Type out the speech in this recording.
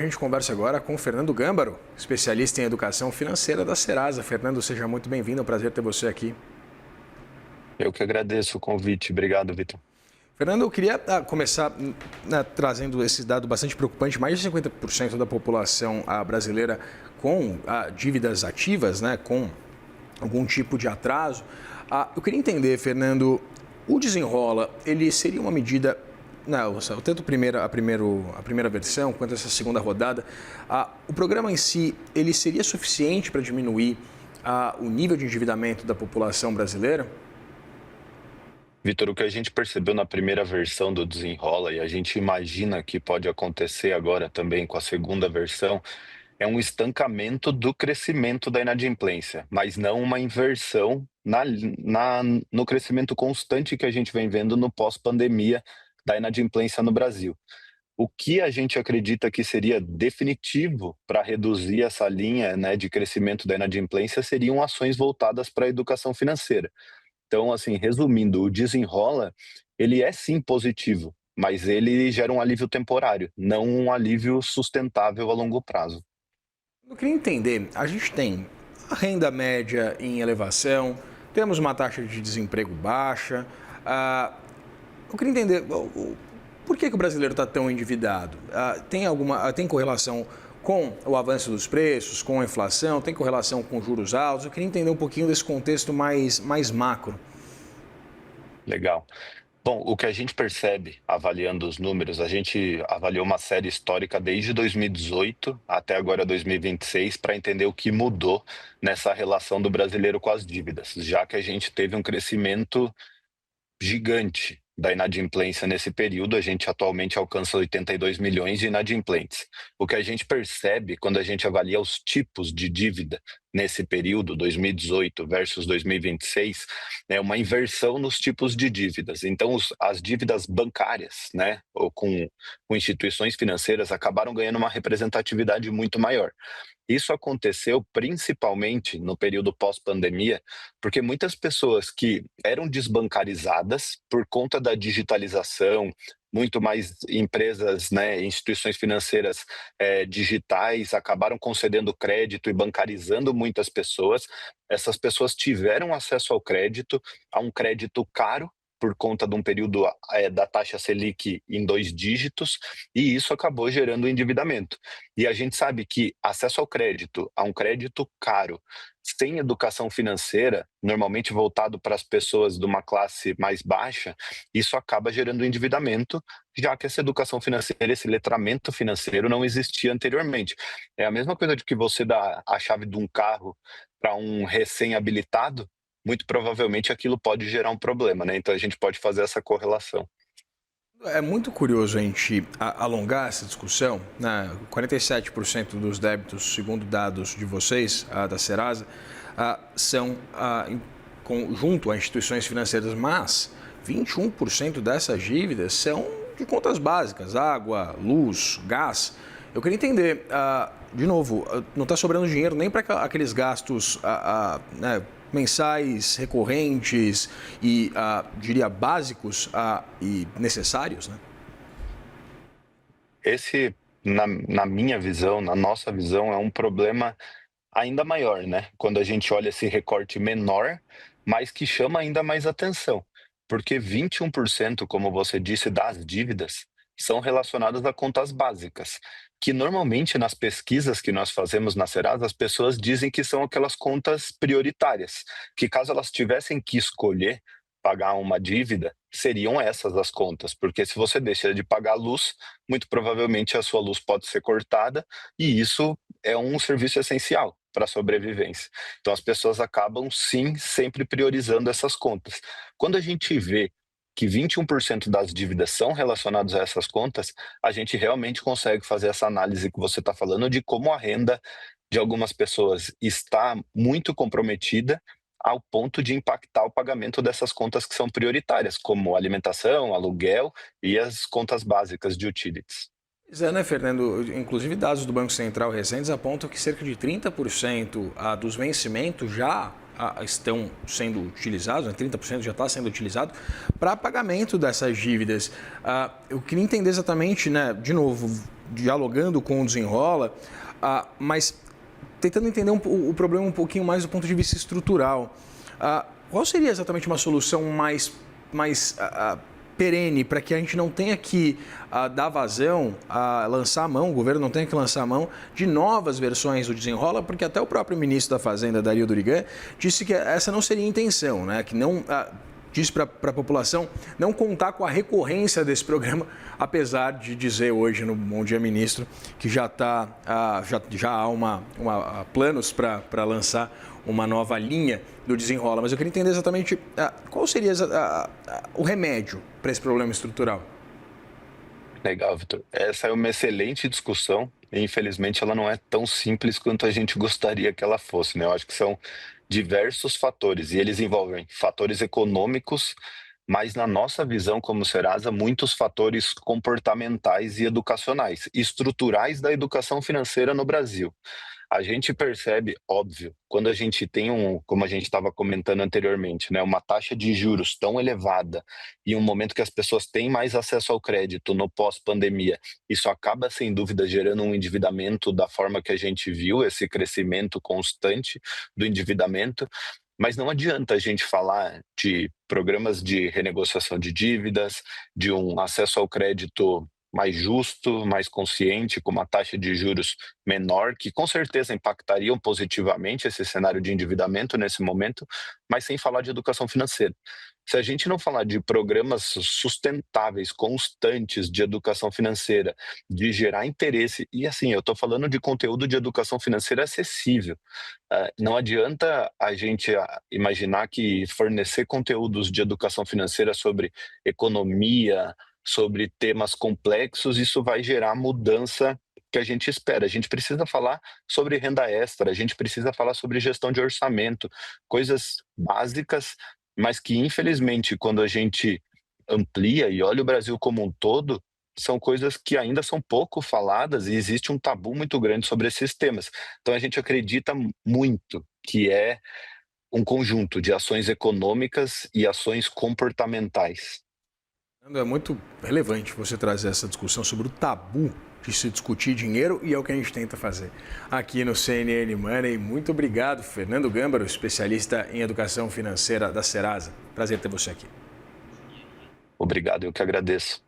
A gente conversa agora com Fernando Gâmbaro, especialista em educação financeira da Serasa. Fernando, seja muito bem-vindo, é um prazer ter você aqui. Eu que agradeço o convite. Obrigado, Vitor. Fernando, eu queria começar trazendo esse dado bastante preocupante. Mais de 50% da população brasileira com dívidas ativas, né, com algum tipo de atraso. Eu queria entender, Fernando, o Desenrola, ele seria uma medida... Não, tanto a primeira versão quanto essa segunda rodada, o programa em si, ele seria suficiente para diminuir o nível de endividamento da população brasileira? Vitor, o que a gente percebeu na primeira versão do Desenrola, e a gente imagina que pode acontecer agora também com a segunda versão, é um estancamento do crescimento da inadimplência, mas não uma inversão no crescimento constante que a gente vem vendo no pós-pandemia da inadimplência no Brasil. O que a gente acredita que seria definitivo para reduzir essa linha, né, de crescimento da inadimplência seriam ações voltadas para a educação financeira. Então, assim, resumindo, o Desenrola, ele é sim positivo, mas ele gera um alívio temporário, não um alívio sustentável a longo prazo. Eu queria entender, a gente tem a renda média em elevação, temos uma taxa de desemprego baixa. Eu queria entender por que o brasileiro está tão endividado? Tem correlação com o avanço dos preços, com a inflação, tem correlação com juros altos? Eu queria entender um pouquinho desse contexto mais macro. Legal. Bom, o que a gente percebe avaliando os números, a gente avaliou uma série histórica desde 2018 até agora 2026 para entender o que mudou nessa relação do brasileiro com as dívidas, já que a gente teve um crescimento gigante da inadimplência nesse período. A gente atualmente alcança 82 milhões de inadimplentes. O que a gente percebe quando a gente avalia os tipos de dívida nesse período, 2018 versus 2026, é uma inversão nos tipos de dívidas. Então, as dívidas bancárias, né, ou com instituições financeiras, acabaram ganhando uma representatividade muito maior. Isso aconteceu principalmente no período pós-pandemia, porque muitas pessoas que eram desbancarizadas por conta da digitalização, muito mais empresas, né, instituições financeiras digitais acabaram concedendo crédito e bancarizando muitas pessoas. Essas pessoas tiveram acesso ao crédito, a um crédito caro, por conta de um período da taxa Selic em 2 dígitos, e isso acabou gerando endividamento. E a gente sabe que acesso ao crédito, a um crédito caro, sem educação financeira, normalmente voltado para as pessoas de uma classe mais baixa, isso acaba gerando endividamento, já que essa educação financeira, esse letramento financeiro não existia anteriormente. É a mesma coisa de que você dá a chave de um carro para um recém-habilitado, muito provavelmente aquilo pode gerar um problema, né? Então a gente pode fazer essa correlação. É muito curioso a gente alongar essa discussão, né? 47% dos débitos, segundo dados de vocês, da Serasa, são junto a instituições financeiras, mas 21% dessas dívidas são de contas básicas, água, luz, gás. Eu queria entender, de novo, não está sobrando dinheiro nem para aqueles gastos né, mensais, recorrentes e, diria, básicos e necessários, né? Esse, na minha visão, na nossa visão, é um problema ainda maior, né? Quando a gente olha esse recorte menor, mas que chama ainda mais atenção, porque 21%, como você disse, das dívidas são relacionadas a contas básicas, que normalmente nas pesquisas que nós fazemos na Serasa, as pessoas dizem que são aquelas contas prioritárias, que caso elas tivessem que escolher pagar uma dívida, seriam essas as contas, porque se você deixa de pagar a luz, muito provavelmente a sua luz pode ser cortada, e isso é um serviço essencial para a sobrevivência. Então as pessoas acabam sim sempre priorizando essas contas. Quando a gente vê que 21% das dívidas são relacionadas a essas contas, a gente realmente consegue fazer essa análise que você está falando de como a renda de algumas pessoas está muito comprometida ao ponto de impactar o pagamento dessas contas que são prioritárias, como alimentação, aluguel e as contas básicas de utilities. Pois é, né, Fernando? Inclusive, dados do Banco Central recentes apontam que cerca de 30% dos vencimentos já estão sendo utilizados, né? 30% já está sendo utilizado para pagamento dessas dívidas. Eu queria entender exatamente, né, de novo, dialogando com o Desenrola, mas tentando entender o problema um pouquinho mais do ponto de vista estrutural. Qual seria exatamente uma solução mais perene para que a gente não tenha que dar vazão, lançar a mão, o governo não tenha que lançar a mão de novas versões do Desenrola, porque até o próprio ministro da Fazenda, Dario Durigan, disse que essa não seria a intenção, né? Que não disse para a população não contar com a recorrência desse programa, apesar de dizer hoje no Bom Dia Ministro que já há planos para lançar uma nova linha do Desenrola. Mas eu queria entender exatamente qual seria o remédio para esse problema estrutural. Legal, Vitor. Essa é uma excelente discussão e, infelizmente, ela não é tão simples quanto a gente gostaria que ela fosse, né? Eu acho que são diversos fatores e eles envolvem fatores econômicos, mas na nossa visão como Serasa, muitos fatores comportamentais e educacionais, estruturais da educação financeira no Brasil. A gente percebe, óbvio, quando a gente tem como a gente estava comentando anteriormente, né, uma taxa de juros tão elevada e um momento que as pessoas têm mais acesso ao crédito no pós-pandemia, isso acaba, sem dúvida, gerando um endividamento da forma que a gente viu, esse crescimento constante do endividamento. Mas não adianta a gente falar de programas de renegociação de dívidas, de um acesso ao crédito mais justo, mais consciente, com uma taxa de juros menor, que com certeza impactariam positivamente esse cenário de endividamento nesse momento, mas sem falar de educação financeira. Se a gente não falar de programas sustentáveis, constantes de educação financeira, de gerar interesse, e assim, eu estou falando de conteúdo de educação financeira acessível. Não adianta a gente imaginar que fornecer conteúdos de educação financeira sobre economia, sobre temas complexos, isso vai gerar mudança que a gente espera. A gente precisa falar sobre renda extra, a gente precisa falar sobre gestão de orçamento, coisas básicas, mas que infelizmente quando a gente amplia e olha o Brasil como um todo, são coisas que ainda são pouco faladas e existe um tabu muito grande sobre esses temas. Então a gente acredita muito que é um conjunto de ações econômicas e ações comportamentais. É muito relevante você trazer essa discussão sobre o tabu de se discutir dinheiro e é o que a gente tenta fazer aqui no CNN Money. Muito obrigado, Fernando Gâmbaro, especialista em educação financeira da Serasa. Prazer ter você aqui. Obrigado, eu que agradeço.